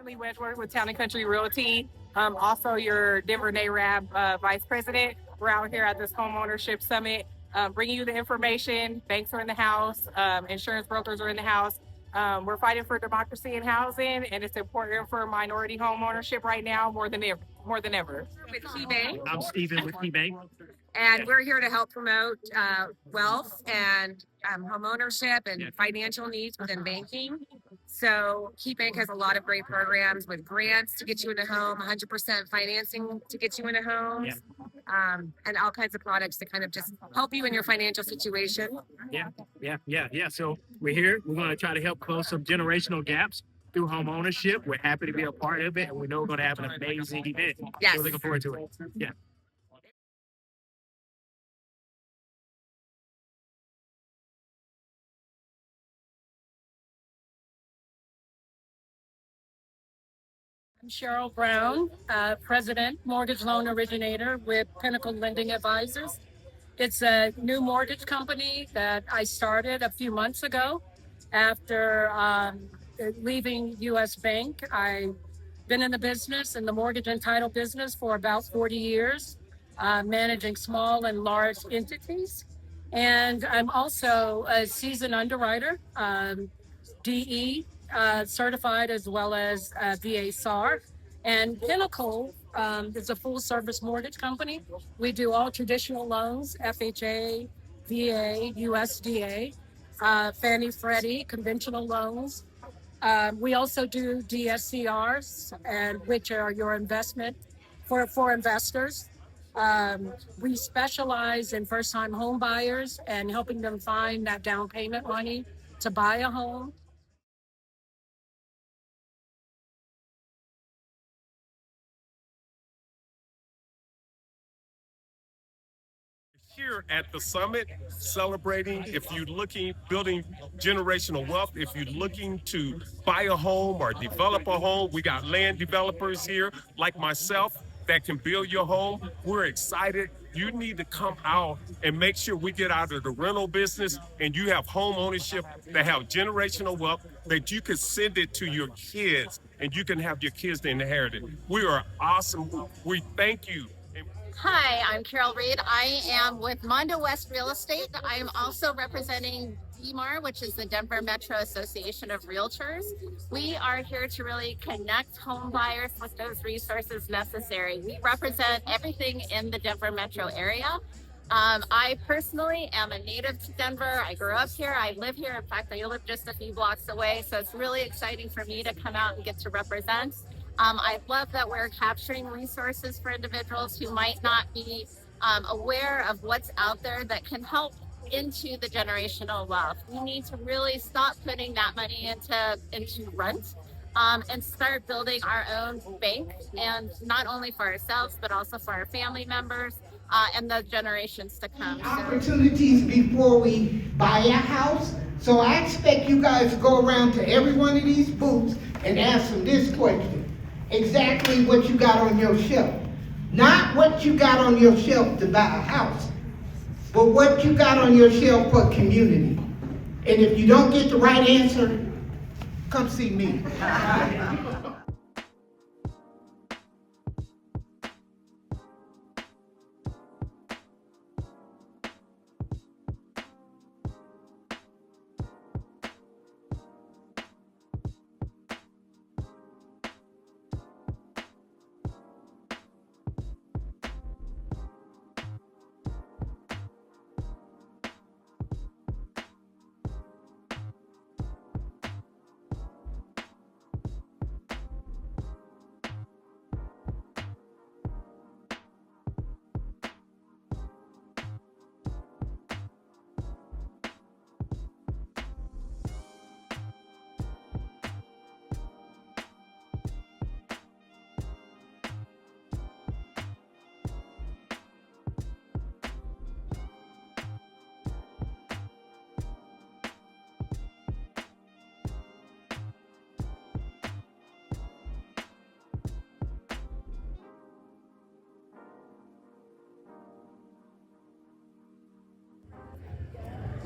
Kimberly Wedgeworth with Town and Country Realty. Also your Denver NAREB Vice President. We're out here at this homeownership summit, bringing you the information. Banks are in the house, insurance brokers are in the house. We're fighting for democracy in housing, and it's important for minority home ownership right now more than ever. More than ever. With KeyBank. I'm Steven with KeyBank. And we're here to help promote wealth and home ownership and financial needs within banking. So KeyBank has a lot of great programs with grants to get you in a home, 100% financing to get you in a home, and all kinds of products to kind of just help you in your financial situation. Yeah. So we're here. We're going to try to help close some generational gaps through home ownership. We're happy to be a part of it, and we know we're going to have an amazing event. Yes. We're looking forward to it. Yeah. I'm Cheryl Brown, President, Mortgage Loan Originator with Pinnacle Lending Advisors. It's a new mortgage company that I started a few months ago after leaving U.S. Bank. I've been in the business, in the mortgage and title business for about 40 years, managing small and large entities. And I'm also a seasoned underwriter, DE certified, as well as VA SAR. And Pinnacle is a full service mortgage company. We do all traditional loans, FHA, VA, USDA, Fannie Freddie, conventional loans. We also do DSCRs, and which are your investment for investors. We specialize in first time home buyers and helping them find that down payment money to buy a home. Here at the summit, celebrating if you're looking, building generational wealth, if you're looking to buy a home or develop a home, we got land developers here like myself that can build your home. We're excited. You need to come out and make sure we get out of the rental business and you have home ownership that have generational wealth that you can send it to your kids and you can have your kids inherit it. We are awesome. We thank you. Hi, I'm Carol Reed. I am with Mondo West Real Estate. I'm also representing DMAR, which is the Denver Metro Association of Realtors. We are here to really connect home buyers with those resources necessary. We represent everything in the Denver metro area. I personally am a native to Denver. I grew up here. I live here. In fact, I live just a few blocks away. So it's really exciting for me to come out and get to represent. I love that we're capturing resources for individuals who might not be aware of what's out there that can help into the generational wealth. We need to really stop putting that money into rent and start building our own bank, and not only for ourselves, but also for our family members and the generations to come. Opportunities before we buy a house. So I expect you guys to go around to every one of these booths and ask them this question. Exactly what you got on your shelf. Not what you got on your shelf to buy a house, but what you got on your shelf for community. And if you don't get the right answer, come see me.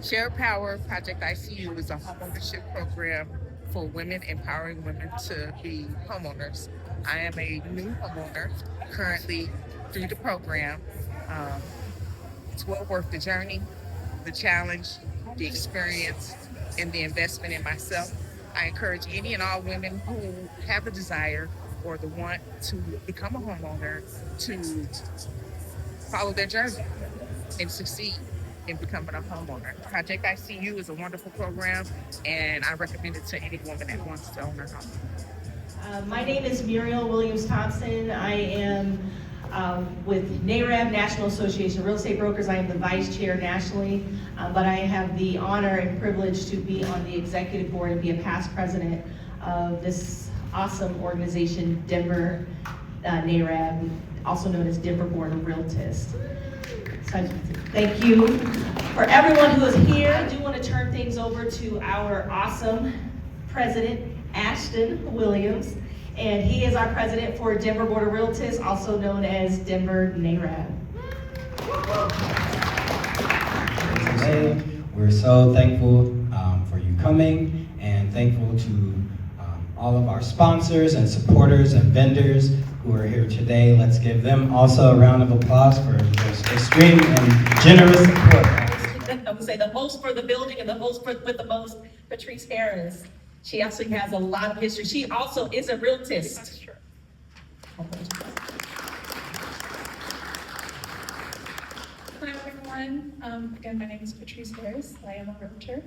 Shared Power Project ICU is a homeownership program for women, empowering women to be homeowners. I am a new homeowner currently through the program. Um, it's well worth the journey, the challenge, the experience, and the investment in myself. I encourage any and all women who have the desire or the want to become a homeowner to follow their journey and succeed in becoming a homeowner. Project ICU is a wonderful program, and I recommend it to any woman that wants to own her home. My name is Muriel Williams-Thompson. I am with NAREB, National Association of Real Estate Brokers. I am the vice chair nationally, but I have the honor and privilege to be on the executive board and be a past president of this awesome organization, Denver NAREB, also known as Denver Board of Realtists. So thank you for everyone who is here. I do want to turn things over to our awesome president, Ashton Williams, and he is our president for Denver Board of Realtists, also known as Denver NAREB. Today, we're so thankful for you coming, and thankful to all of our sponsors and supporters and vendors who are here today. Let's give them also a round of applause for their extreme and generous support. I would say the host for the building and the host with the most, Patrice Harris. She actually has a lot of history. She also is a realtist. That's true. Hi everyone. Again, my name is Patrice Harris. I am a realtor.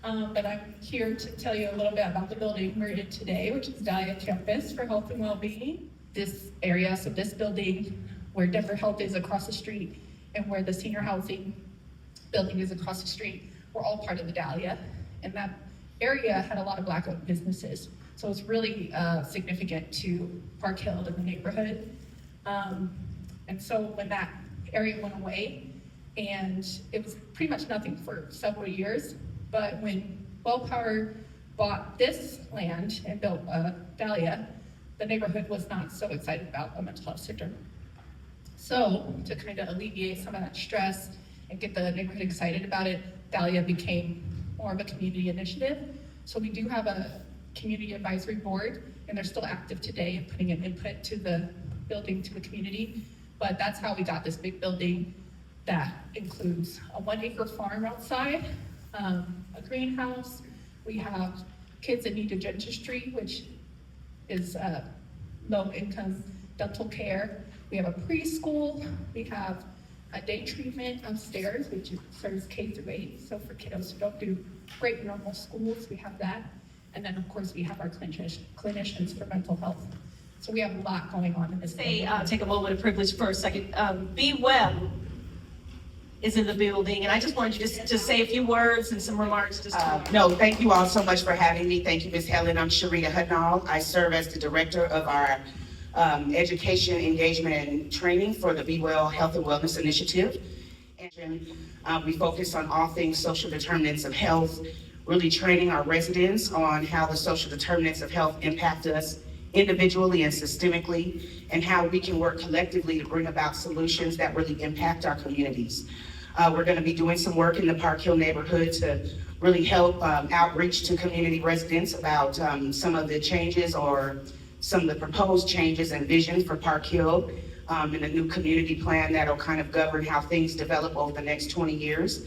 But I'm here to tell you a little bit about the building we're in today, which is Dahlia Campus for Health and Wellbeing. This area, so this building where Denver Health is across the street and where the senior housing building is across the street, we're all part of the Dahlia. And that area had a lot of Black-owned businesses. So it's really significant to Park Hill and the neighborhood. And so when that area went away, and it was pretty much nothing for several years, but when Wellpower bought this land and built Dahlia, the neighborhood was not so excited about a mental health center. So to kind of alleviate some of that stress and get the neighborhood excited about it, Dahlia became more of a community initiative. So we do have a community advisory board, and they're still active today and putting an input to the building, to the community. But that's how we got this big building that includes a 1-acre farm outside, a greenhouse. We have kids that need a dentistry, which is low-income dental care. We have a preschool. We have a day treatment upstairs, which serves K-8. So for kiddos who don't do great normal schools, we have that. And then of course we have our clinicians for mental health. So we have a lot going on in this. Take a moment of privilege for a second. Be Well is in the building, and I just wanted you to say a few words and some remarks. No, thank you all so much for having me. Thank you, Ms. Helen. I'm Sharita Hudnall. I serve as the director of our education, engagement, and training for the Be Well Health and Wellness Initiative. And we focus on all things social determinants of health, really training our residents on how the social determinants of health impact us individually and systemically, and how we can work collectively to bring about solutions that really impact our communities. We're going to be doing some work in the Park Hill neighborhood to really help outreach to community residents about some of the changes or some of the proposed changes and vision for Park Hill in a new community plan that'll kind of govern how things develop over the next 20 years.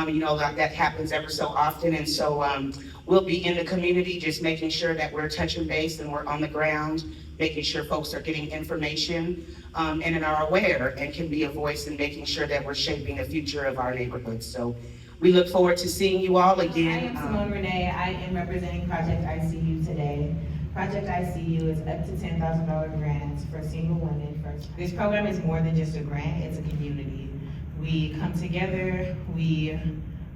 You know, that happens ever so often, and so we'll be in the community just making sure that we're touching base and we're on the ground, making sure folks are getting information and are aware and can be a voice in making sure that we're shaping the future of our neighborhood. So we look forward to seeing you all again. I am Simone Renee. I am representing Project ICU today. Project ICU is up to $10,000 grants for single women. This program is more than just a grant, it's a community. We come together, we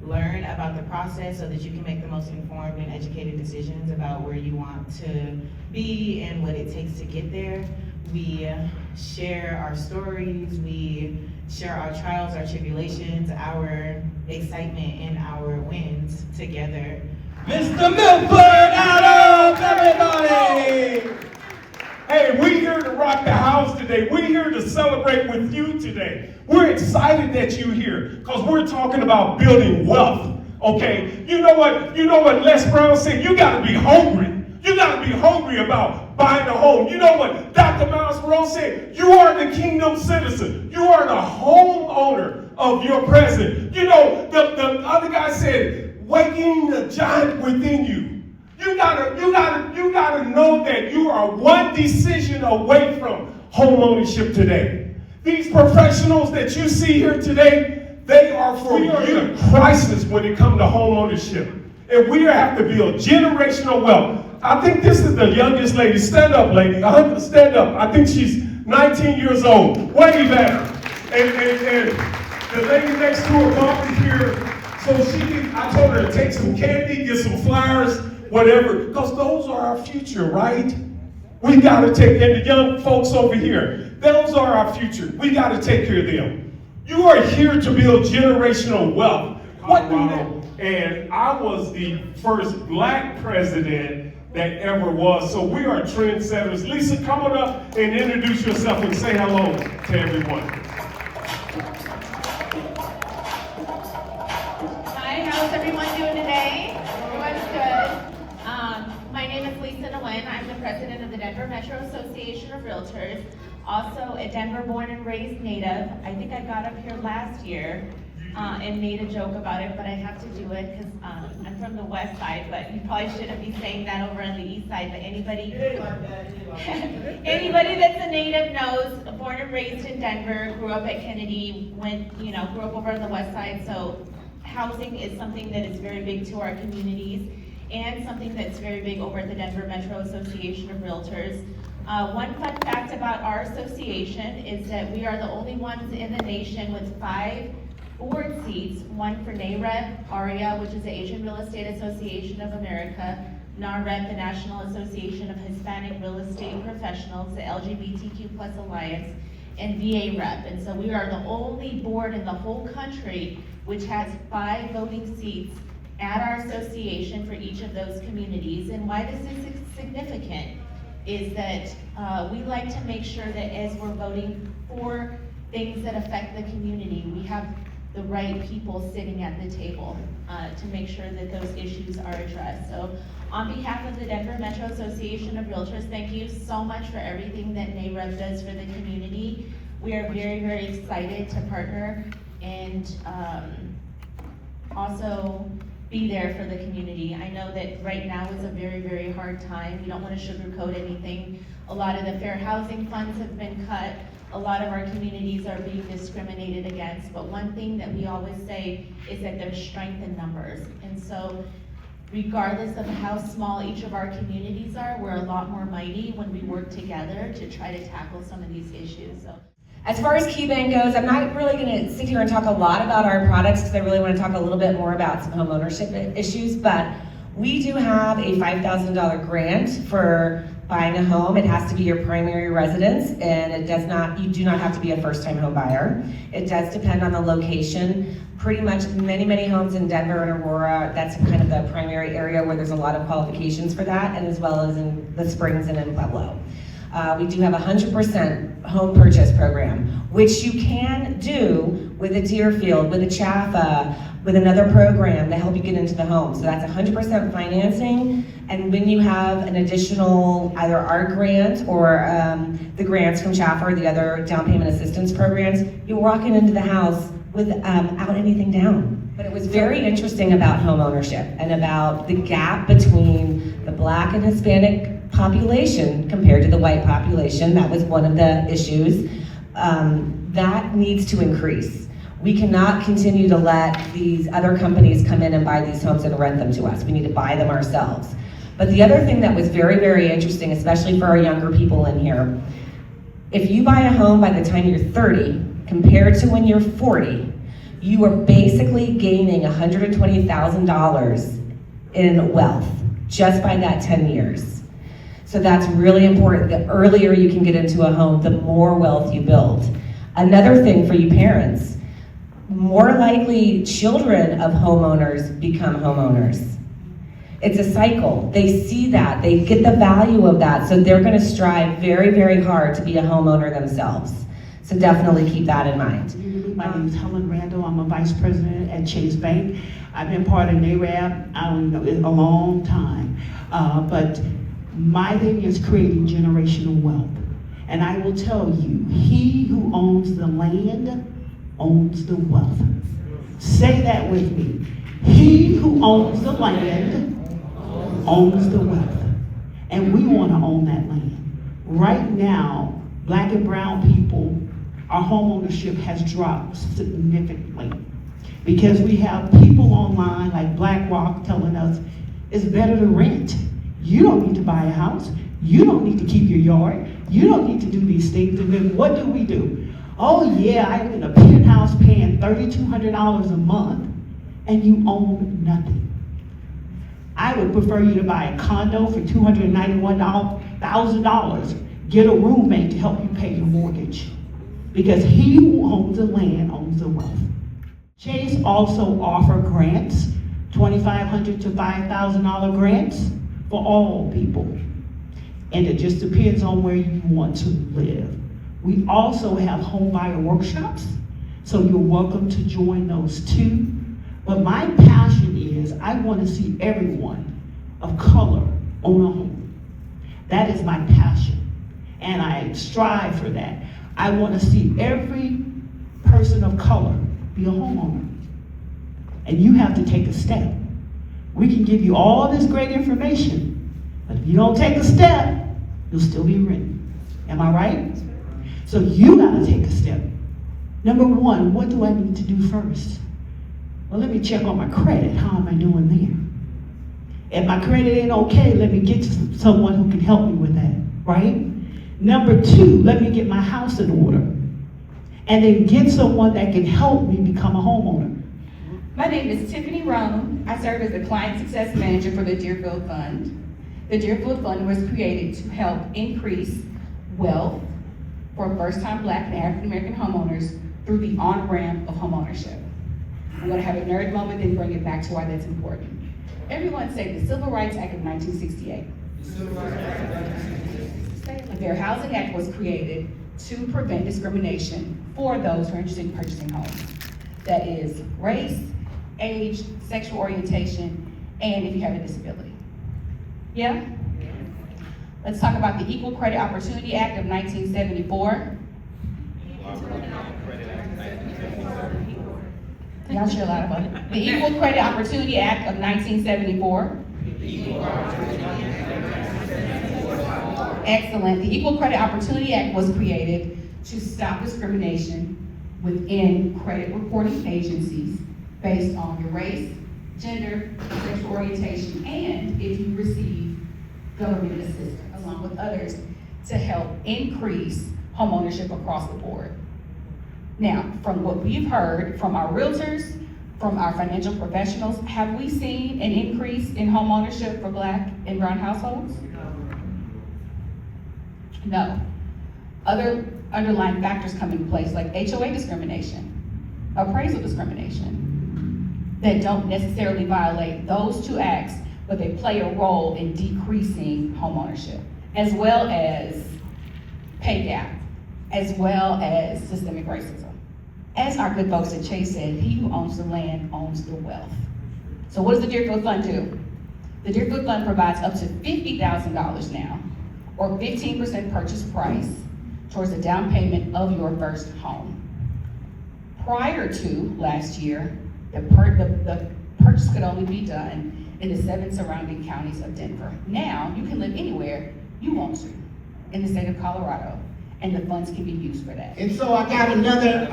learn about the process so that you can make the most informed and educated decisions about where you want to be and what it takes to get there. We share our stories, we share our trials, our tribulations, our excitement, and our wins together. Mr. Milford Adams, everybody! Hey, we're here to rock the house today. We're here to celebrate with you today. We're excited that you're here because we're talking about building wealth Okay, you know what Les Brown said? You gotta be hungry. You gotta be hungry about buying a home. You know what Dr. Miles Monroe said? You are the kingdom citizen. You are the homeowner of your present. You know, the other guy said, waking the giant within you. You gotta know that you are one decision away from homeownership today. These professionals that you see here today, they are for you. In a crisis when it comes to homeownership. And we have to build generational wealth. I think this is the youngest lady. Stand up, lady. Stand up. I think she's 19 years old. Wave at her. And the lady next to her mom is here. So I told her to take some candy, get some flowers, whatever. Because those are our future, right? We got to take, and the young folks over here, those are our future. We got to take care of them. You are here to build generational wealth. What do you? And I was the first black president that ever was. So we are trendsetters. Lisa, come on up and introduce yourself and say hello to everyone. Hi, how's everyone doing today? Everyone's good. My name is Lisa Nguyen. I'm the president of the Denver Metro Association of Realtors. Also a Denver born and raised native. I think I got up here last year and made a joke about it, but I have to do it because I'm from the west side, but you probably shouldn't be saying that over on the east side, but anybody that's a native knows, born and raised in Denver, grew up at Kennedy, grew up over on the west side, so housing is something that is very big to our communities and something that's very big over at the Denver Metro Association of Realtors. One fun fact about our association is that we are the only ones in the nation with 5 board seats, one for NAREB, ARIA, which is the Asian Real Estate Association of America, NAREB, the National Association of Hispanic Real Estate Professionals, the LGBTQ+ Alliance, and VA-REP. And so we are the only board in the whole country which has 5 voting seats at our association for each of those communities. And why this is significant is that we like to make sure that as we're voting for things that affect the community, we have the right people sitting at the table to make sure that those issues are addressed. So on behalf of the Denver Metro Association of Realtors, thank you so much for everything that NAREB does for the community. We are very, very excited to partner and also be there for the community. I know that right now is a very, very hard time. We don't want to sugarcoat anything. A lot of the fair housing funds have been cut. A lot of our communities are being discriminated against, but one thing that we always say is that there's strength in numbers. And so regardless of how small each of our communities are, we're a lot more mighty when we work together to try to tackle some of these issues. So. As far as KeyBank goes, I'm not really going to sit here and talk a lot about our products because I really want to talk a little bit more about some home ownership issues, but we do have a $5,000 grant for buying a home. It has to be your primary residence, and you do not have to be a first-time home buyer. It does depend on the location. Pretty much many homes in Denver and Aurora, that's kind of the primary area where there's a lot of qualifications for that, and as well as in the Springs and in Pueblo. We do have a 100% home purchase program, which you can do with a Deerfield, with a Chaffa, with another program to help you get into the home. So that's 100% financing, and when you have an additional, either our grant or the grants from Chaffa or the other down payment assistance programs, you're walking into the house without anything down. But it was very interesting about home ownership and about the gap between the Black and Hispanic population compared to the white population. That was one of the issues. That needs to increase. We cannot continue to let these other companies come in and buy these homes and rent them to us. We need to buy them ourselves. But the other thing that was very, very interesting, especially for our younger people in here, if you buy a home by the time you're 30, compared to when you're 40, you are basically gaining $120,000 in wealth just by that 10 years. So that's really important. The earlier you can get into a home, the more wealth you build. Another thing for you parents, more likely children of homeowners become homeowners. It's a cycle. They see that, they get the value of that, so they're gonna strive very, very hard to be a homeowner themselves. So definitely keep that in mind. you. My name is Helen Randall. I'm a vice president at Chase Bank. I've been part of NAREB, I don't know, a long time. But my thing is creating generational wealth. And I will tell you, he who owns the land owns the wealth. Say that with me. He who owns the land owns the wealth. And we want to own that land. Right now, Black and brown people, our homeownership has dropped significantly because we have people online like BlackRock telling us it's better to rent. You don't need to buy a house. You don't need to keep your yard. You don't need to do these things. And then what do? Oh yeah, I'm in a penthouse paying $3,200 a month and you own nothing. I would prefer you to buy a condo for $291,000. Get a roommate to help you pay your mortgage. Because he who owns the land owns the wealth. Chase also offer grants, $2,500 to $5,000 grants for all people. And it just depends on where you want to live. We also have home buyer workshops, so you're welcome to join those too. But my passion is I want to see everyone of color own a home. That is my passion, and I strive for that. I want to see every person of color be a homeowner. And you have to take a step. We can give you all this great information, but if you don't take a step, you'll still be renting. Am I right? So you gotta take a step. Number one, what do I need to do first? Well, let me check on my credit. How am I doing there? If my credit ain't okay, let me get to someone who can help me with that, right? Number two, let me get my house in order. And then get someone that can help me become a homeowner. My name is Tiffany Roan. I serve as the Client Success Manager for the Deerfield Fund. The Deerfield Fund was created to help increase wealth for first-time Black and African-American homeowners through the on-ramp of homeownership. I'm gonna have a nerd moment, then bring it back to why that's important. Everyone say the Civil Rights Act of 1968. The Fair Housing Act was created to prevent discrimination for those who are interested in purchasing homes. That is race, age, sexual orientation, and if you have a disability. Yeah? Let's talk about the Equal Credit Opportunity Act of 1974. Y'all share a lot about it. The Equal Credit Opportunity Act of 1974. Excellent. The Equal Credit Opportunity Act was created to stop discrimination within credit reporting agencies based on your race, gender, sexual orientation, and if you receive government assistance, along with others, to help increase homeownership across the board. Now, from what we've heard from our realtors, from our financial professionals, have we seen an increase in homeownership for Black and brown households? No. Other underlying factors come into place like HOA discrimination, appraisal discrimination, that don't necessarily violate those two acts, but they play a role in decreasing homeownership, as well as pay gap, as well as systemic racism. As our good folks at Chase said, he who owns the land owns the wealth. So what does the Deerfield Fund do? The Deerfield Fund provides up to $50,000 now, or 15% purchase price towards the down payment of your first home. Prior to last year, the purchase could only be done in the 7 surrounding counties of Denver. Now, you can live anywhere you want to in the state of Colorado, and the funds can be used for that. And so I got another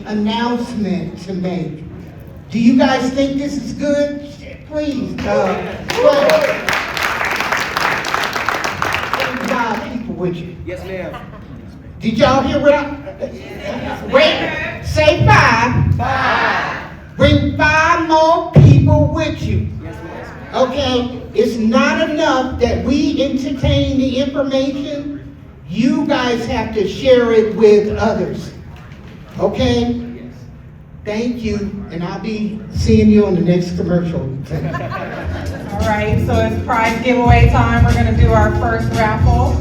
announcement to make. Do you guys think this is good? Please, 75 people with you. Yes, ma'am. Did y'all hear what wait, say 5. 5. Bring 5 more people with you. Yes, ma'am. Okay, it's not enough that we entertain the information. You guys have to share it with others. Okay? Yes. Thank you, and I'll be seeing you on the next commercial. All right, so it's prize giveaway time. We're gonna do our first raffle.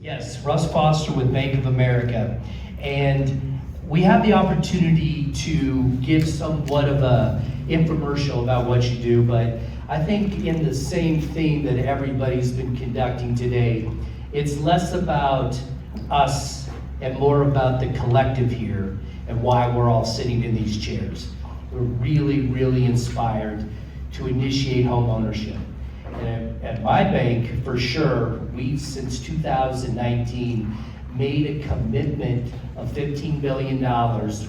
Yes, Russ Foster with Bank of America. And we have the opportunity to give somewhat of a infomercial about what you do, but I think in the same theme that everybody's been conducting today, it's less about us and more about the collective here and why we're all sitting in these chairs. We're really, really inspired to initiate home ownership. And at my bank, for sure, we've since 2019 made a commitment of $15 billion,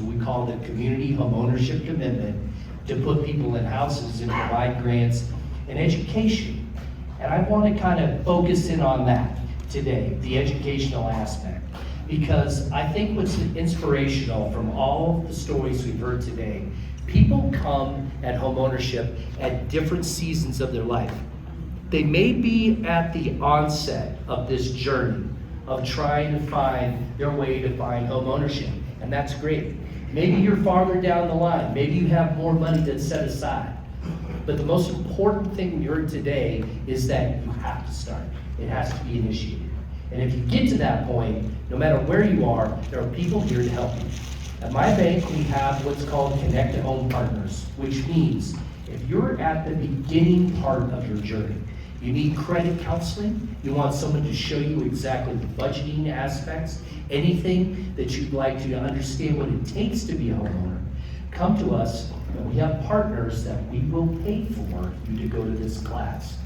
we call the Community Home Ownership Commitment, to put people in houses and provide grants and education. And I want to kind of focus in on that today, the educational aspect, because I think what's inspirational from all the stories we've heard today, people come at home ownership at different seasons of their life. They may be at the onset of this journey of trying to find their way to find home ownership, and that's great. Maybe you're farther down the line. Maybe you have more money that's set aside. But the most important thing we heard today is that you have to start. It has to be initiated. And if you get to that point, no matter where you are, there are people here to help you. At my bank, we have what's called Connect Home Partners, which means if you're at the beginning part of your journey, you need credit counseling, you want someone to show you exactly the budgeting aspects, anything that you'd like to understand what it takes to be a homeowner, come to us, and we have partners that we will pay for you to go to this class.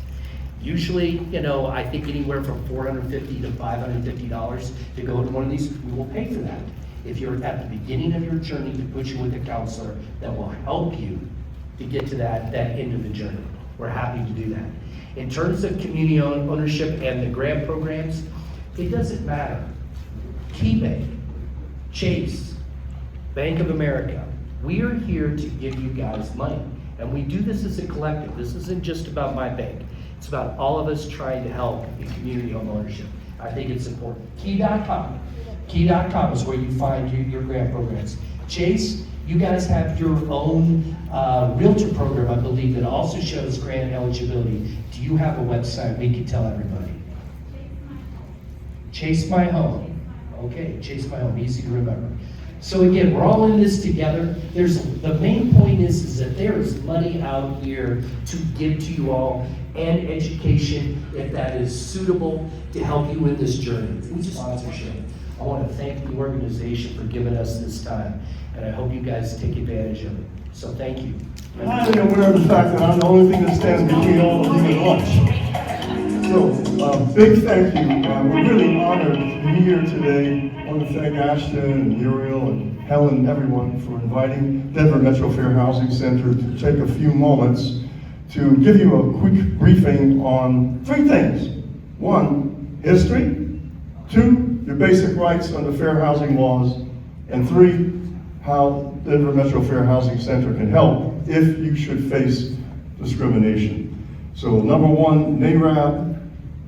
Usually, I think anywhere from $450 to $550 to go to one of these, we will pay for that. If you're at the beginning of your journey, to put you with a counselor that will help you to get to that end of the journey. We're happy to do that. In terms of community ownership and the grant programs, it doesn't matter. KeyBank, Chase, Bank of America, we are here to give you guys money. And we do this as a collective. This isn't just about my bank. It's about all of us trying to help in community home ownership. I think it's important. Key.com. Key.com is where you find your grant programs. Chase, you guys have your own realtor program, I believe, that also shows grant eligibility. Do you have a website we can tell everybody? Chase My Home. Okay, Chase My Home, easy to remember. So again, we're all in this together. The main point is that there is money out here to give to you all, and education, if that is suitable, to help you in this journey. Food sponsorship. I want to thank the organization for giving us this time, and I hope you guys take advantage of it. So thank you. I'm highly aware of the fact that I'm the only thing that stands between all of you and lunch. So, big thank you. We're really honored to be here today. I want to thank Ashton and Muriel and Helen, everyone, for inviting Denver Metro Fair Housing Center to take a few moments to give you a quick briefing on three things. One, history. Two, your basic rights under fair housing laws. And three, how Denver Metro Fair Housing Center can help if you should face discrimination. So number one, NAREB,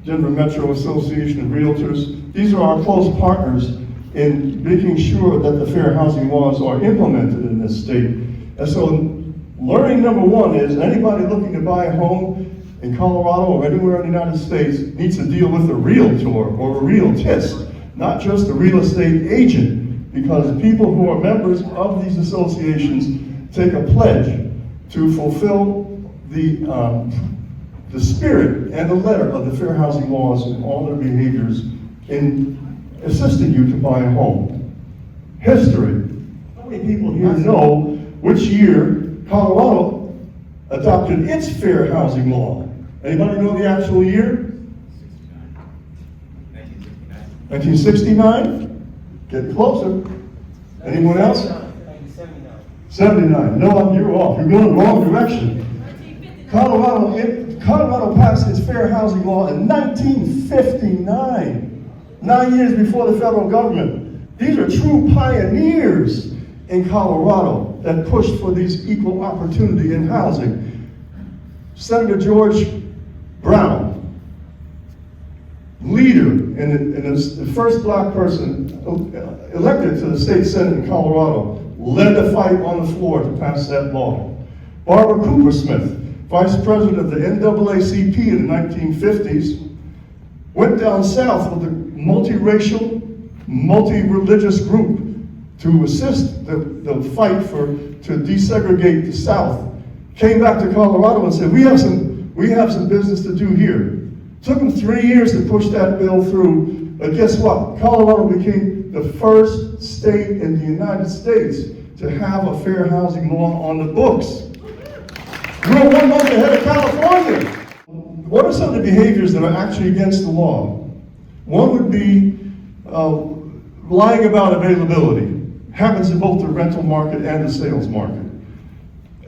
Denver Metro Association of Realtors. These are our close partners in making sure that the fair housing laws are implemented in this state. And so learning number one is anybody looking to buy a home in Colorado or anywhere in the United States needs to deal with a realtor or a realtist, not just a real estate agent, because people who are members of these associations take a pledge to fulfill the spirit and the letter of the fair housing laws and all their behaviors in assisting you to buy a home. History. How many people here know which year Colorado adopted its fair housing law? Anybody know the actual year? 1969? Get closer. Anyone else? 79. No, you're off. You're going the wrong direction. Colorado passed its fair housing law in 1959. 9 years before the federal government. These are true pioneers in Colorado that pushed for these equal opportunity in housing. Senator George Brown, leader and the first black person elected to the state senate in Colorado, led the fight on the floor to pass that law. Barbara Cooper Smith, vice president of the NAACP in the 1950s, went down south with the multiracial, multi-religious group to assist the fight to desegregate the South, came back to Colorado and said, we have some business to do here. Took them 3 years to push that bill through, but guess what? Colorado became the first state in the United States to have a fair housing law on the books. We're 1 month ahead of California. What are some of the behaviors that are actually against the law? One would be lying about availability. Happens in both the rental market and the sales market.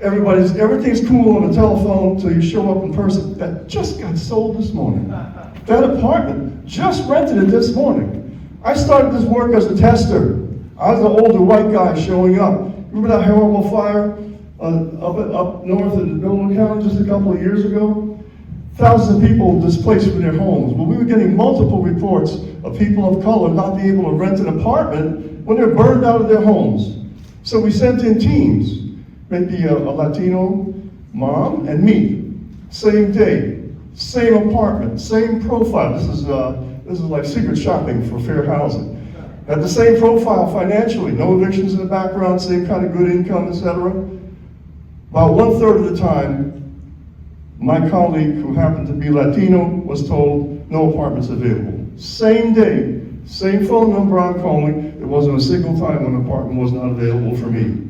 Everything's cool on the telephone until you show up in person. That just got sold this morning. That apartment, just rented it this morning. I started this work as a tester. I was an older white guy showing up. Remember that horrible fire up north in Nolan County just a couple of years ago? Thousands of people displaced from their homes. Well, we were getting multiple reports of people of color not being able to rent an apartment when they're burned out of their homes. So we sent in teams, maybe a Latino mom and me, same day, same apartment, same profile. This is like secret shopping for fair housing. Had the same profile financially, no evictions in the background, same kind of good income, etc. About 1/3 of the time, my colleague, who happened to be Latino, was told no apartments available. Same day, same phone number I'm calling, there wasn't a single time when an apartment was not available for me.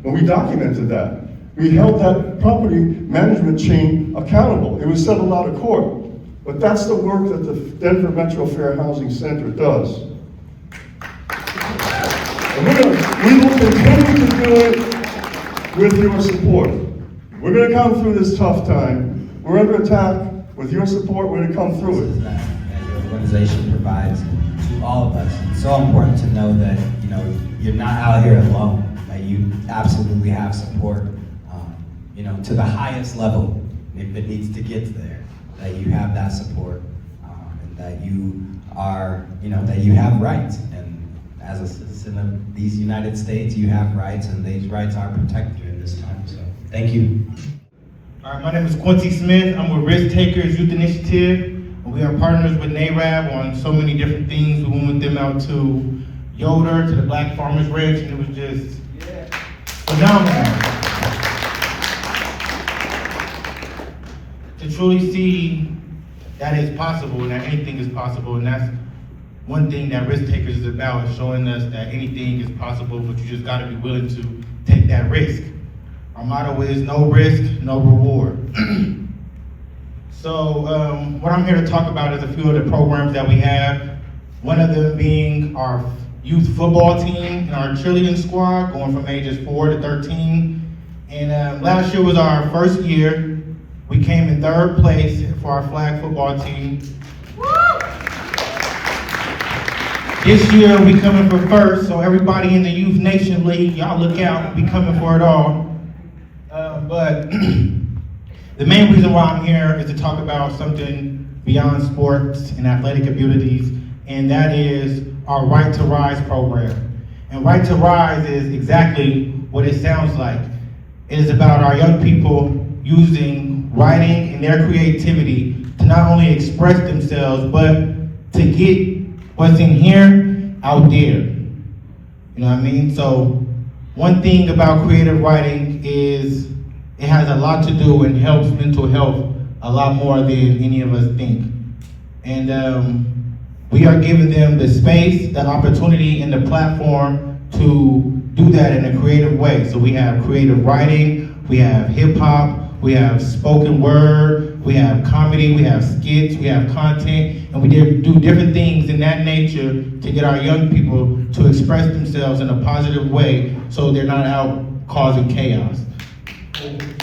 And we documented that. We held that property management chain accountable. It was settled out of court. But that's the work that the Denver Metro Fair Housing Center does. And we will continue to do it with your support. We're going to come through this tough time. We're under attack. With your support, we're going to come through it. That your organization provides to all of us. It's so important to know that you're not out here alone. That you absolutely have support, to the highest level. If it needs to get there, that you have that support, and that you are, that you have rights. And as a citizen of these United States, you have rights, and these rights are protected in this time. So, thank you. All right, my name is Quincy Smith. I'm with Risk Takers Youth Initiative. We are partners with NAREB on so many different things. We went with them out to Yoder, to the Black Farmers Ranch, and it was just phenomenal. To truly see that it's possible and that anything is possible, and that's one thing that Risk Takers is about, is showing us that anything is possible, but you just gotta be willing to take that risk. Our motto is no risk, no reward. So what I'm here to talk about is a few of the programs that we have. One of them being our youth football team and our cheerleading squad, going from ages 4 to 13. And last year was our first year. We came in 3rd place for our flag football team. This year we coming for 1st, so everybody in the Youth Nation League, y'all look out, we coming for it all. But the main reason why I'm here is to talk about something beyond sports and athletic abilities, and that is our Right to Rise program. And Right to Rise is exactly what it sounds like. It is about our young people using writing and their creativity to not only express themselves, but to get what's in here out there. You know what I mean? So one thing about creative writing is it has a lot to do and helps mental health a lot more than any of us think. And we are giving them the space, the opportunity, and the platform to do that in a creative way. So we have creative writing, we have hip hop, we have spoken word, we have comedy, we have skits, we have content, and we do different things in that nature to get our young people to express themselves in a positive way so they're not out causing chaos.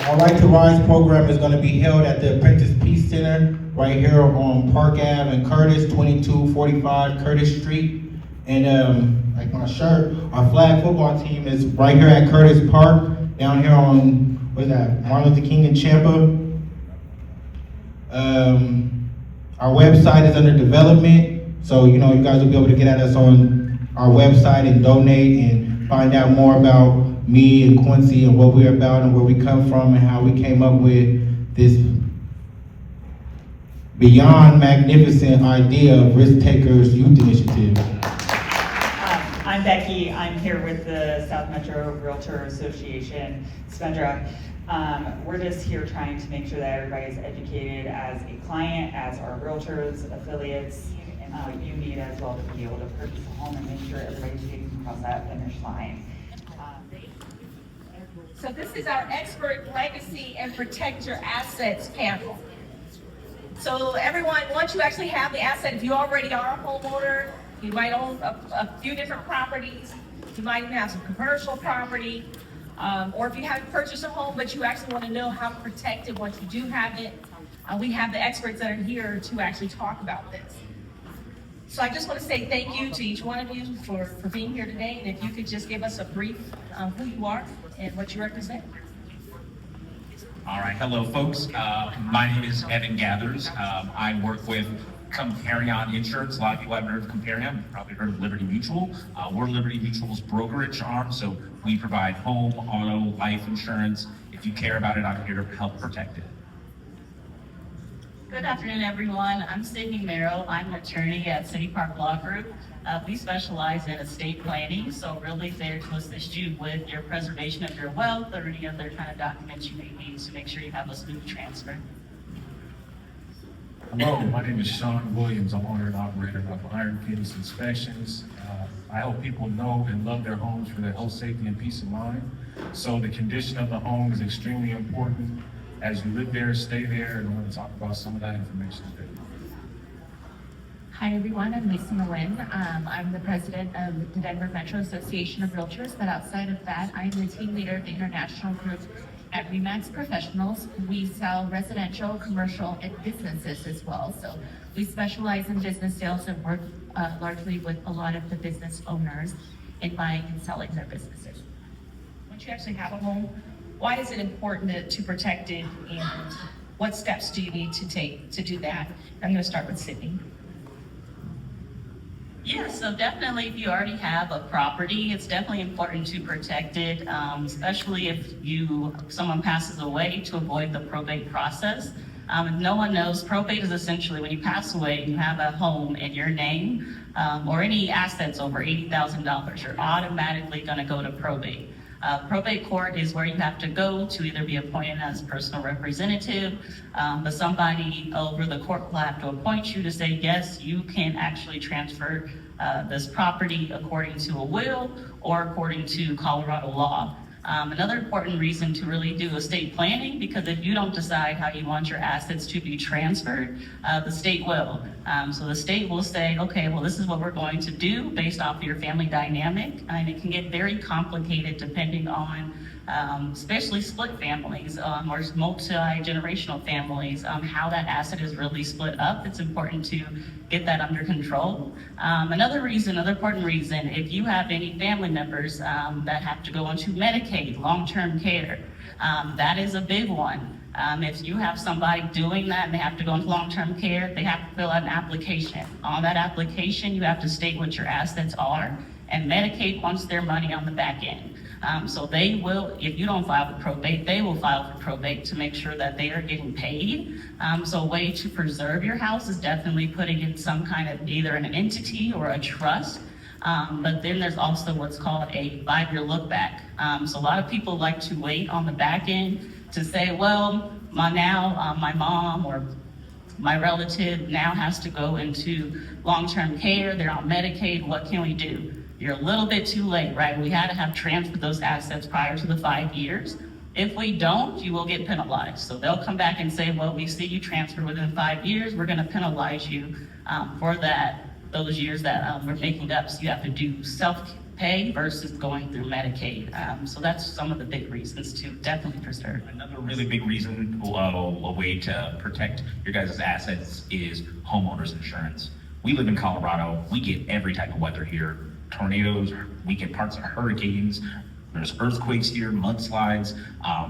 Our Right to Rise program is going to be held at the Apprentice Peace Center right here on Park Ave and Curtis, 2245 Curtis Street. And like my shirt, our flag football team is right here at Curtis Park, down here on, what's that, Martin Luther King and Champa. Our website is under development, so you guys will be able to get at us on our website and donate and find out more about me and Quincy and what we're about and where we come from and how we came up with this beyond magnificent idea of Risk Takers Youth Initiative. I'm Becky. I'm here with the South Metro Realtor Association, SMEDRA. We're just here trying to make sure that everybody's educated as a client, as our realtors, affiliates, and what you need as well to be able to purchase a home and make sure everybody's getting across that finish line. So this is our expert legacy and protect your assets panel. So everyone, once you actually have the asset, if you already are a homeowner, you might own a few different properties, you might even have some commercial property, or if you haven't purchased a home, but you actually want to know how to protect it once you do have it, we have the experts that are here to actually talk about this. So I just want to say thank you to each one of you for being here today, and if you could just give us a brief who you are and what you represent. All right, hello folks. My name is Evan Gathers. I work with Comparion Insurance. A lot of people haven't heard of Comparion. You've probably heard of Liberty Mutual. We're Liberty Mutual's brokerage arm, so we provide home, auto, life insurance. If you care about it, I'm here to help protect it. Good afternoon, everyone. I'm Sydney Merrill. I'm an attorney at City Park Law Group. We specialize in estate planning, so really there to assist you with your preservation of your wealth or any other kind of documents you may need to make sure you have a smooth transfer. Hello, my name is Sean Williams. I'm owner and operator of Iron Phoenix Inspections. I help people know and love their homes for their health, safety, and peace of mind. So the condition of the home is extremely important. As you live there, stay there, and we're going to talk about some of that information today. Hi everyone, I'm Lisa Nguyen. I'm the president of the Denver Metro Association of Realtors, but outside of that, I'm the team leader of the international group at RE/MAX Professionals. We sell residential, commercial, and businesses as well. So we specialize in business sales and work largely with a lot of the business owners in buying and selling their businesses. Once you actually have a home, why is it important to protect it, and what steps do you need to take to do that? I'm going to start with Sydney. Yeah, so definitely if you already have a property, it's definitely important to protect it, especially if someone passes away, to avoid the probate process. If no one knows, probate is essentially when you pass away and you have a home in your name or any assets over $80,000, you're automatically going to go to probate. Probate court is where you have to go to either be appointed as personal representative, but somebody over the court will have to appoint you to say, yes, you can actually transfer this property according to a will or according to Colorado law. Another important reason to really do estate planning, because if you don't decide how you want your assets to be transferred, the state will. So the state will say, okay, well, this is what we're going to do based off of your family dynamic. And it can get very complicated depending on, especially split families or multi-generational families, how that asset is really split up. It's important to get that under control. Another important reason, if you have any family members that have to go into Medicaid, long-term care, that is a big one. If you have somebody doing that and they have to go into long-term care, they have to fill out an application. On that application, you have to state what your assets are, and Medicaid wants their money on the back end. So they will, if you don't file for probate, they will file for probate to make sure that they are getting paid. So a way to preserve your house is definitely putting in some kind of either an entity or a trust. But then there's also what's called a 5-year look back. So a lot of people like to wait on the back end to say, well, my mom or my relative now has to go into long-term care, they're on Medicaid, what can we do? You're a little bit too late, right? We had to have transferred those assets prior to the 5 years. If we don't, you will get penalized. So they'll come back and say, well, we see you transfer within 5 years, we're gonna penalize you for those years that we're making up. So you have to do self-pay versus going through Medicaid. So that's some of the big reasons to definitely preserve. Another really big reason, a way to protect your guys' assets is homeowners insurance. We live in Colorado, we get every type of weather here. Tornadoes, we get parts of hurricanes, there's earthquakes here, mudslides.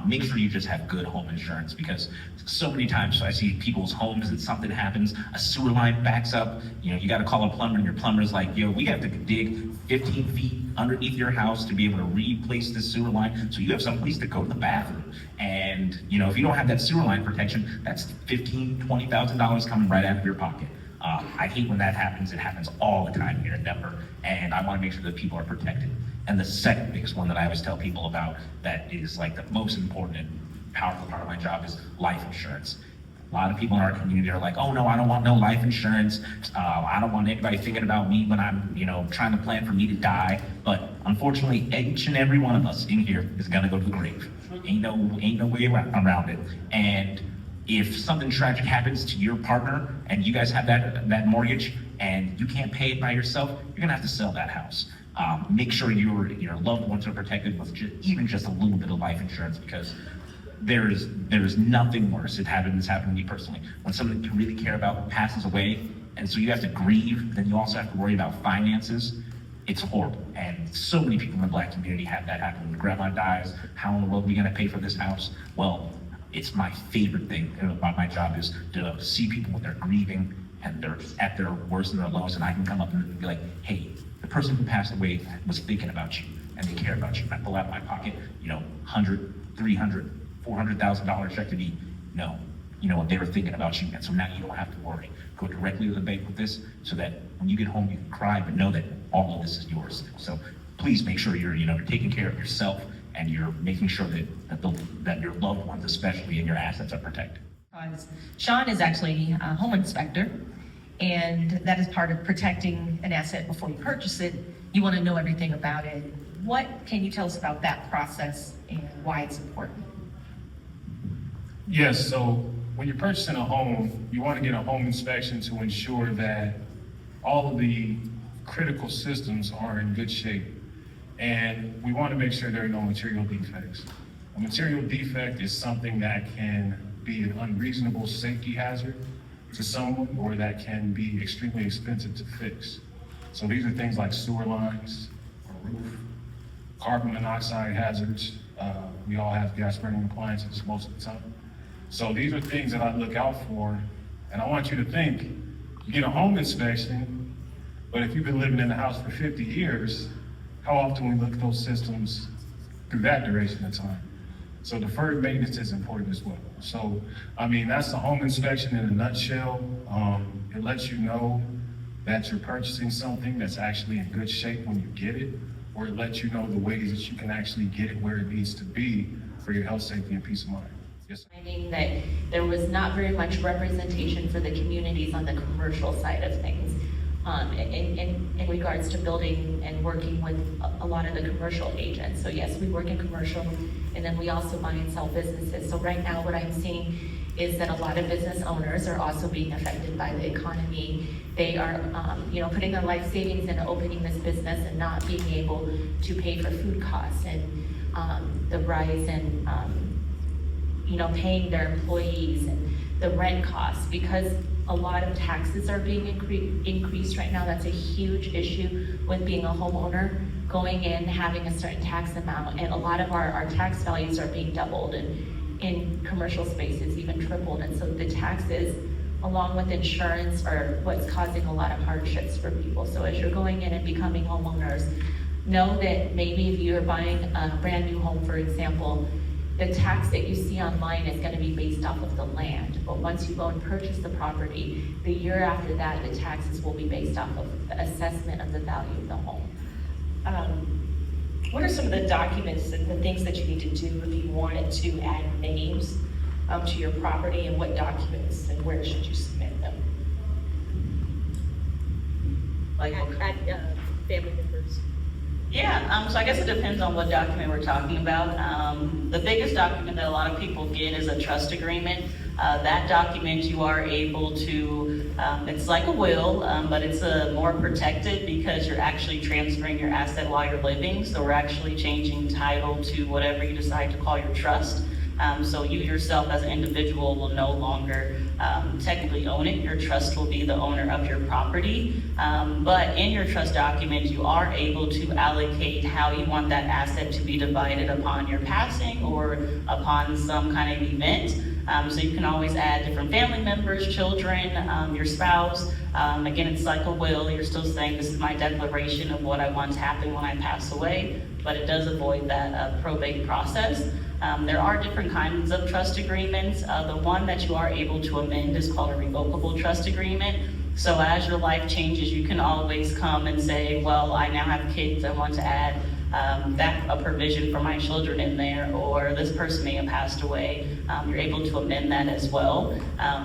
Make sure you just have good home insurance, because so many times I see people's homes and something happens, a sewer line backs up, you got to call a plumber, and your plumber's like, yo, we have to dig 15 feet underneath your house to be able to replace this sewer line, so you have some place to go to the bathroom. And if you don't have that sewer line protection, that's $15,000, $20,000 coming right out of your pocket. I hate when that happens. It happens all the time here in Denver, and I want to make sure that people are protected. And the second biggest one that I always tell people about that is like the most important and powerful part of my job is life insurance. A lot of people in our community are like, oh no, I don't want no life insurance. I don't want anybody thinking about me when I'm, trying to plan for me to die. But unfortunately, each and every one of us in here is gonna go to the grave. Ain't no way around it. And if something tragic happens to your partner and you guys have that mortgage and you can't pay it by yourself, you're gonna have to sell that house. Make sure your loved ones are protected with even just a little bit of life insurance, because there's nothing worse. It's happened to me personally. When someone you really care about passes away, and so you have to grieve, then you also have to worry about finances. It's horrible, and so many people in the Black community have that happen. When grandma dies, how in the world are we gonna pay for this house? Well, it's my favorite thing about my job is to see people when they're grieving and they're at their worst and their lowest, and I can come up and be like, hey, the person who passed away was thinking about you and they care about you. And I pull out my pocket, $100, $300, $400,000 check to be, they were thinking about you, and so now you don't have to worry. Go directly to the bank with this, so that when you get home you can cry, but know that all of this is yours. So please make sure you're taking care of yourself, and you're making sure that your loved ones, especially, and your assets are protected. Sean is actually a home inspector, and that is part of protecting an asset before you purchase it. You want to know everything about it. What can you tell us about that process and why it's important? Yes, so when you're purchasing a home, you want to get a home inspection to ensure that all of the critical systems are in good shape. And we want to make sure there are no material defects. A material defect is something that can be an unreasonable safety hazard to someone, or that can be extremely expensive to fix. So these are things like sewer lines, or roof, carbon monoxide hazards. We all have gas burning appliances most of the time. So these are things that I look out for, and I want you to think, you get a home inspection, but if you've been living in the house for 50 years, how often we look at those systems through that duration of time? So deferred maintenance is important as well. So, that's the home inspection in a nutshell. It lets you know that you're purchasing something that's actually in good shape when you get it, or it lets you know the ways that you can actually get it where it needs to be for your health, safety, and peace of mind. Yes, sir. Finding that there was not very much representation for the communities on the commercial side of things. In regards to building and working with a lot of the commercial agents. So yes, we work in commercial, and then we also buy and sell businesses. So right now what I'm seeing is that a lot of business owners are also being affected by the economy. They are putting their life savings into opening this business and not being able to pay for food costs, and the rise in paying their employees and the rent costs, because a lot of taxes are being increased right now. That's a huge issue with being a homeowner, going in, having a certain tax amount, and a lot of our tax values are being doubled, and in commercial spaces even tripled. And so the taxes, along with insurance, are what's causing a lot of hardships for people. So as you're going in and becoming homeowners, know that maybe if you're buying a brand new home, for example, the tax that you see online is going to be based off of the land. But once you go and purchase the property, the year after that, the taxes will be based off of the assessment of the value of the home. What are some of the documents and the things that you need to do if you wanted to add names to your property, and what documents and where should you submit them? Like family members. Yeah, so I guess it depends on what document we're talking about. The biggest document that a lot of people get is a trust agreement. That document you are able to, it's like a will, but it's more protected because you're actually transferring your asset while you're living. So we're actually changing title to whatever you decide to call your trust. So you yourself as an individual will no longer technically own it. Your trust will be the owner of your property. But in your trust document, you are able to allocate how you want that asset to be divided upon your passing or upon some kind of event. So you can always add different family members, children, your spouse. Again, it's like a will. You're still saying this is my declaration of what I want to happen when I pass away, but it does avoid that probate process. There are different kinds of trust agreements. The one that you are able to amend is called a revocable trust agreement. So as your life changes, you can always come and say, well, I now have kids, I want to add a provision for my children in there, or this person may have passed away. You're able to amend that as well,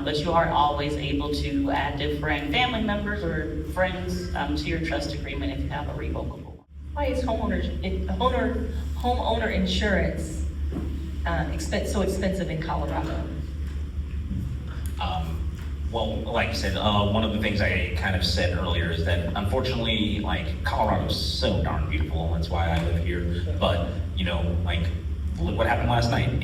but you are always able to add different family members or friends to your trust agreement if you have a revocable. Why is homeowner insurance so expensive in Colorado? Well, like I said, one of the things I kind of said earlier is that unfortunately, like, Colorado is so darn beautiful, and that's why I live here. But, you know, like, look what happened last night.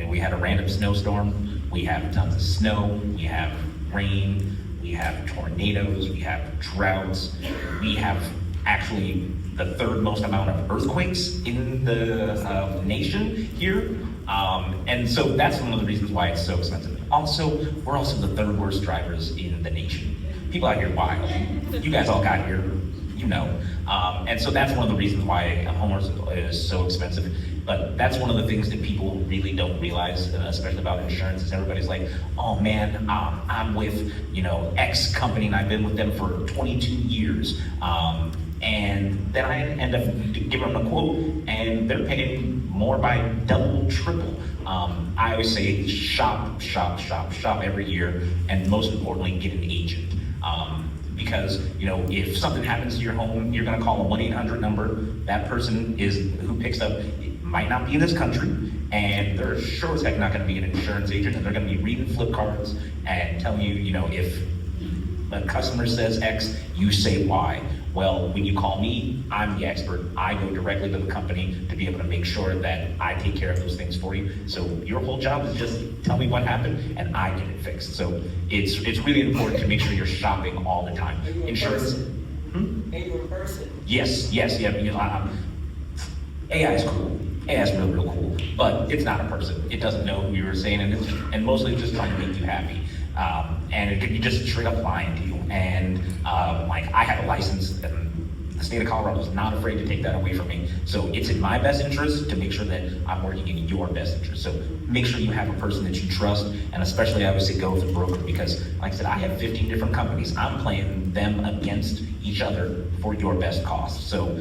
We had a random snowstorm. We have tons of snow. We have rain. We have tornadoes. We have droughts. We have actually the third most amount of earthquakes in the nation here. And so that's one of the reasons why it's so expensive. Also, we're also the third worst drivers in the nation. People out here wild. You guys all got here, you know. And so that's one of the reasons why homeowners is so expensive. But that's one of the things that people really don't realize, especially about insurance, is everybody's like, oh man, I'm with, you know, X company and I've been with them for 22 years. And then I end up giving them a quote and they're paying more by double, triple. I always say shop every year, and most importantly, get an agent. Because, you know, if something happens to your home, you're gonna call a 1-800 number. That person who picks up might not be in this country, and they're sure as heck not gonna be an insurance agent, and they're gonna be reading flip cards and telling you, you know, if a customer says X, you say Y. Well, when you call me, I'm the expert. I go directly to the company to be able to make sure that I take care of those things for you. So your whole job is just tell me what happened and I get it fixed. So it's really important to make sure you're shopping all the time. Insurance. Yes, yeah. You know, AI is cool. AI is real cool, but it's not a person. It doesn't know who you were saying, and mostly it's just trying to make you happy. And it could be just straight up lying to you. And like, I have a license, and the state of Colorado is not afraid to take that away from me. So it's in my best interest to make sure that I'm working in your best interest. So make sure you have a person that you trust, and especially I would say go with a broker, because like I said, I have 15 different companies. I'm playing them against each other for your best cost. So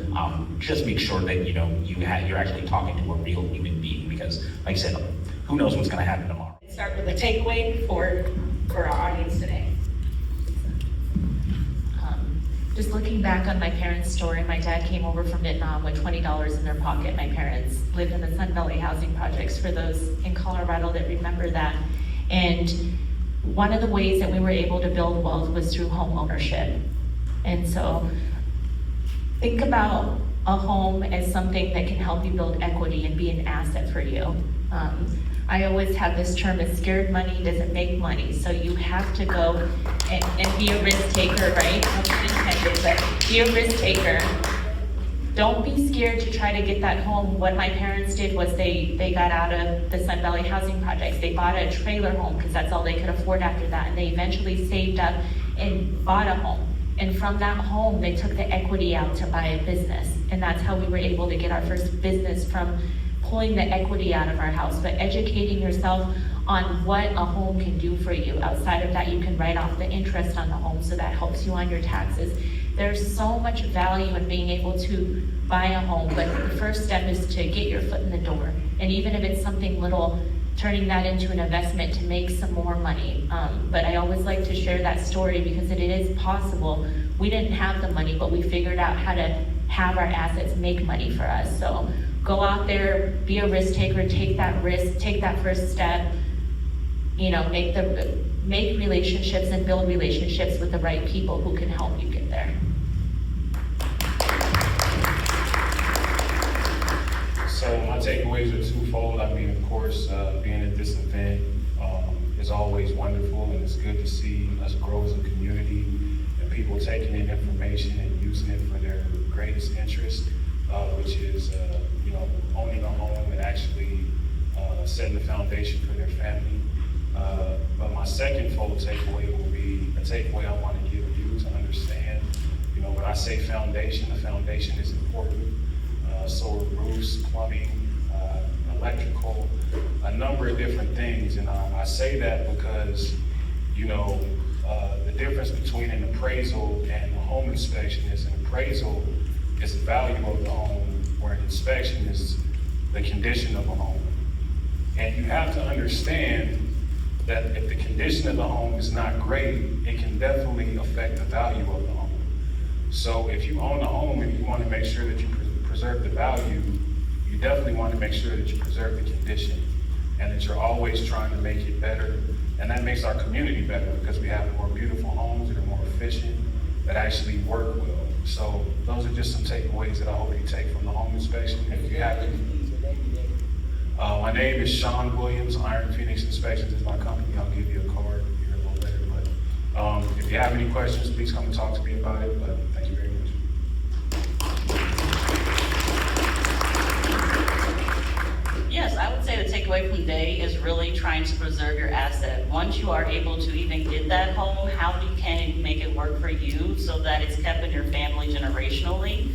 just make sure that, you know, you're actually talking to a real human being, because like I said, who knows what's gonna happen tomorrow. Start with a takeaway for our audience today. Just looking back on my parents' story, my dad came over from Vietnam with $20 in their pocket. My parents lived in the Sun Valley housing projects, for those in Colorado that remember that. And one of the ways that we were able to build wealth was through home ownership. And so think about a home as something that can help you build equity and be an asset for you. I always have this term, is scared money doesn't make money. So you have to go and be a risk taker, right? No pun intended, but be a risk taker. Don't be scared to try to get that home. What my parents did was they got out of the Sun Valley housing projects. They bought a trailer home because that's all they could afford after that. And they eventually saved up and bought a home. And from that home, they took the equity out to buy a business. And that's how we were able to get our first business, from pulling the equity out of our house, but educating yourself on what a home can do for you. Outside of that, you can write off the interest on the home, so that helps you on your taxes. There's so much value in being able to buy a home, but the first step is to get your foot in the door. And even if it's something little, turning that into an investment to make some more money. But I always like to share that story because it is possible. We didn't have the money, but we figured out how to have our assets make money for us. So go out there, be a risk taker, take that risk, take that first step, you know, make relationships and build relationships with the right people who can help you get there. So my takeaways are twofold. I mean, of course, being is always wonderful, and it's good to see us grow as a community and people taking in information and using it for their greatest interest, which is owning a home and actually setting the foundation for their family. But my second fold takeaway will be a takeaway I want to give you to understand. When I say foundation, the foundation is important. So are roofs, plumbing, electrical, a number of different things. And I say that because, the difference between an appraisal and a home inspection is an appraisal is the value of the home, where an inspection is the condition of a home. And you have to understand that if the condition of the home is not great, it can definitely affect the value of the home. So if you own a home and you want to make sure that you preserve the value, you definitely want to make sure that you preserve the condition and that you're always trying to make it better. And that makes our community better because we have more beautiful homes that are more efficient, that actually work well. So those are just some takeaways that I hope you take from the home inspection. If you have any. My name is Sean Williams. Iron Phoenix Inspections is my company. I'll give you a card here a little later. But if you have any questions, please come and talk to me about it. But thank you very much. Yes, I would say the takeaway from today is really trying to preserve your asset. Once you are able to even get that home, how can you make it work for you so that it's kept in your family generationally?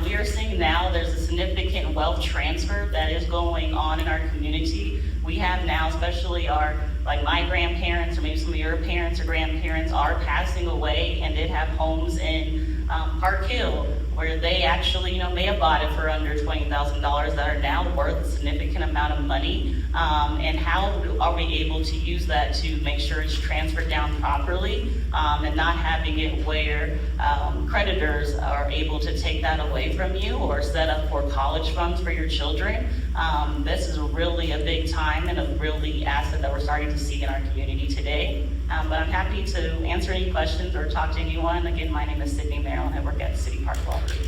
We are seeing now there's a significant wealth transfer that is going on in our community. We have now, especially my grandparents, or maybe some of your parents or grandparents are passing away and did have homes in Park Hill, where they actually, may have bought it for under $20,000 that are now worth a significant amount of money. And how are we able to use that to make sure it's transferred down properly and not having it where creditors are able to take that away from you or set up for college funds for your children. This is really a big time and a really asset that we're starting to see in our community today. But I'm happy to answer any questions or talk to anyone. Again, my name is Sydney Merrill, and I work at City Park Law Group.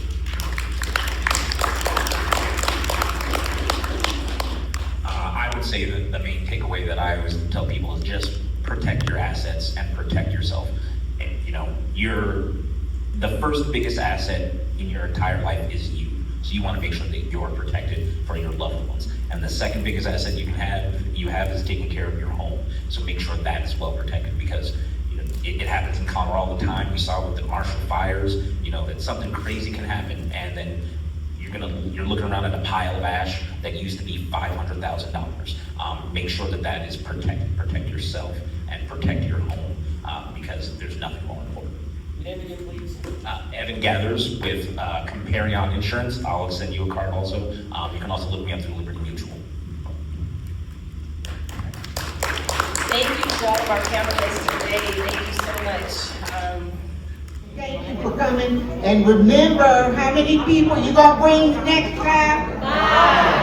I would say that the main takeaway that I always tell people is just protect your assets and protect yourself. And, the first biggest asset in your entire life is you. So you want to make sure that you're protected for your loved ones. And the second biggest asset you have is taking care of your home. So make sure that is well protected, because it happens in Colorado all the time. We saw with the Marshall fires, that something crazy can happen, and then you're looking around at a pile of ash that used to be $500,000. Make sure that is protected. Protect yourself and protect your home, because there's nothing more important. Evan Gathers with Comparion Insurance. I'll send you a card also. You can also look me up through Liberty Mutual. Thank you to all of our panelists today. Thank you so much. Thank you for coming. And remember, how many people you gonna bring next time? 5.